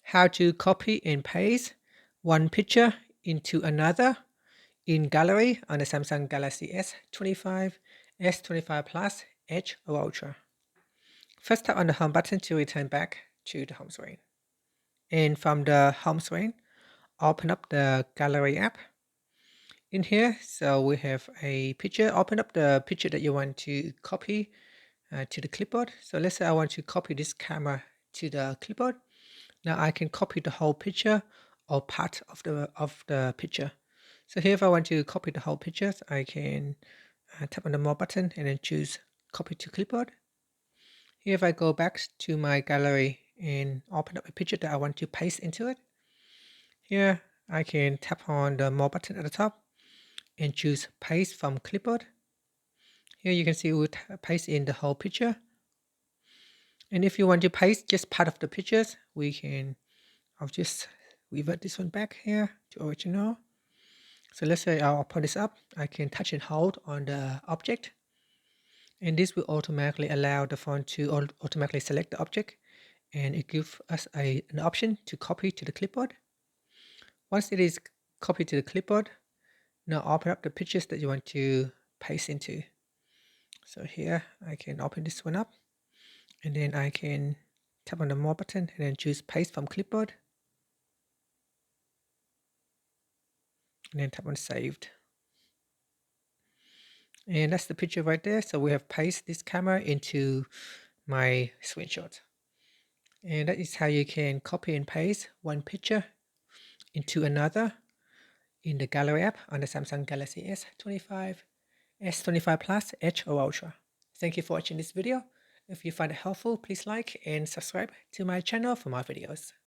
how to copy and paste one picture into another in gallery on the Samsung Galaxy S25, S25 Plus, Edge or Ultra. First tap on the home button to return back to the home screen. And from the home screen, open up the gallery app. In here, so we have a picture. Open up the picture that you want to copy to the clipboard. So let's say I want to copy this camera to the clipboard. Now I can copy the whole picture or part of the picture. So here if I want to copy the whole picture, I can tap on the more button and then choose copy to clipboard. Here if I go back to my gallery and open up a picture that I want to paste into it, here I can tap on the more button at the top and choose paste from clipboard. Here you can see we paste in the whole picture. And if you want to paste just part of the pictures, I'll just revert this one back here to original. So let's say I'll open this up. I can touch and hold on the object. And this will automatically allow the phone to automatically select the object. And it gives us an option to copy to the clipboard. Once it is copied to the clipboard, now open up the pictures that you want to paste into. So here I can open this one up. And then I can tap on the more button and then choose paste from clipboard. And then tap on saved. And that's the picture right there. So we have pasted this camera into my screenshot. And that is how you can copy and paste one picture into another in the gallery app on the Samsung Galaxy S25, S25 Plus, Edge or Ultra. Thank you for watching this video. If you find it helpful, please like and subscribe to my channel for more videos.